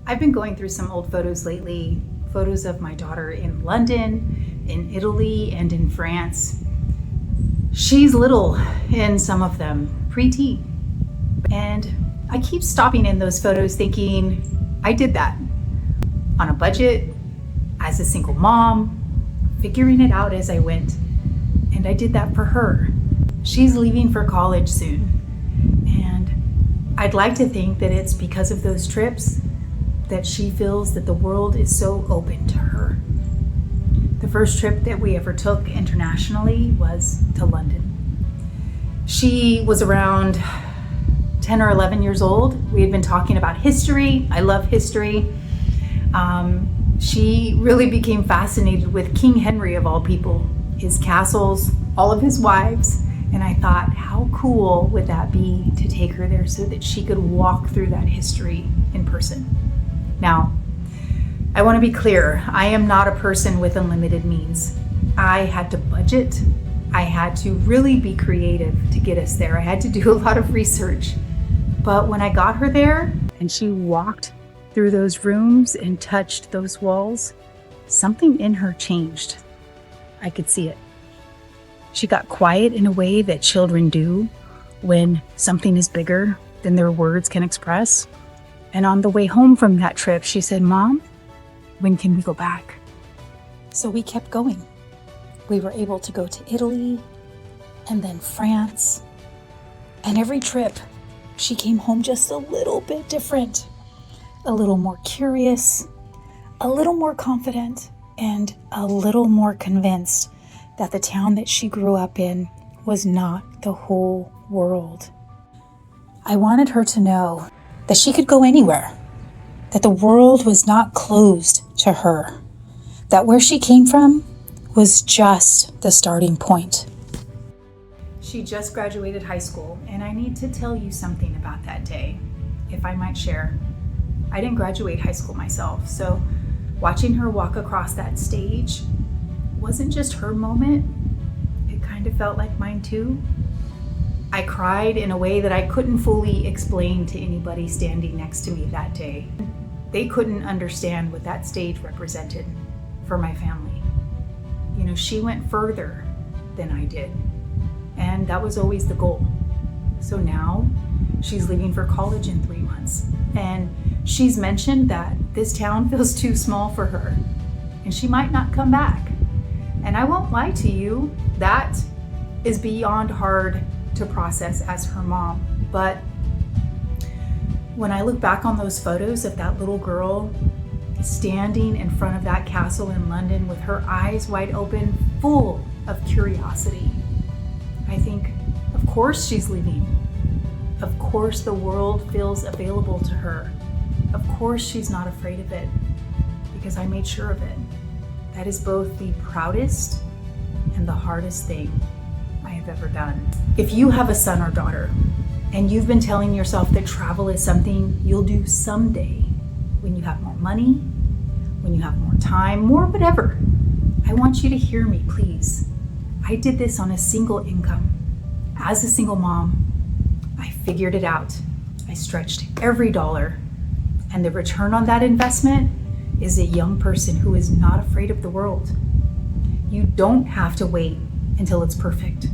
I've been going through some old photos lately, photos of my daughter in London, in Italy, and in France. She's little in some of them, preteen. And I keep stopping in those photos thinking, I did that on a budget, as a single mom, figuring it out as I went. And I did that for her. She's leaving for college soon. And I'd like to think that it's because of those trips that she feels that the world is so open to her. The first trip that we ever took internationally was to London. She was around 10 or 11 years old. We had been talking about history. I love history. She really became fascinated with King Henry of all people, his castles, all of his wives. And I thought, how cool would that be to take her there so that she could walk through that history in person. Now, I want to be clear, I am not a person with unlimited means. I had to budget. I had to really be creative to get us there. I had to do a lot of research. But when I got her there and she walked through those rooms and touched those walls, something in her changed. I could see it. She got quiet in a way that children do when something is bigger than their words can express. And on the way home from that trip, she said, "Mom, when can we go back?" So we kept going. We were able to go to Italy and then France. And every trip, she came home just a little bit different, a little more curious, a little more confident, and a little more convinced that the town that she grew up in was not the whole world. I wanted her to know that she could go anywhere, that the world was not closed to her, that where she came from was just the starting point. She just graduated high school, and I need to tell you something about that day, if I might share. I didn't graduate high school myself, so watching her walk across that stage wasn't just her moment, it kind of felt like mine too. I cried in a way that I couldn't fully explain to anybody standing next to me that day. They couldn't understand what that stage represented for my family. You know, she went further than I did, and that was always the goal. So now she's leaving for college in 3 months, and she's mentioned that this town feels too small for her, and she might not come back. And I won't lie to you, that is beyond hard to process as her mom. But when I look back on those photos of that little girl standing in front of that castle in London with her eyes wide open, full of curiosity, I think, of course she's leaving. Of course the world feels available to her. Of course she's not afraid of it, because I made sure of it. That is both the proudest and the hardest thing I have ever done. If you have a son or daughter, and you've been telling yourself that travel is something you'll do someday, when you have more money, when you have more time, more whatever, I want you to hear me, please. I did this on a single income. As a single mom, I figured it out. I stretched every dollar, and the return on that investment is a young person who is not afraid of the world. You don't have to wait until it's perfect.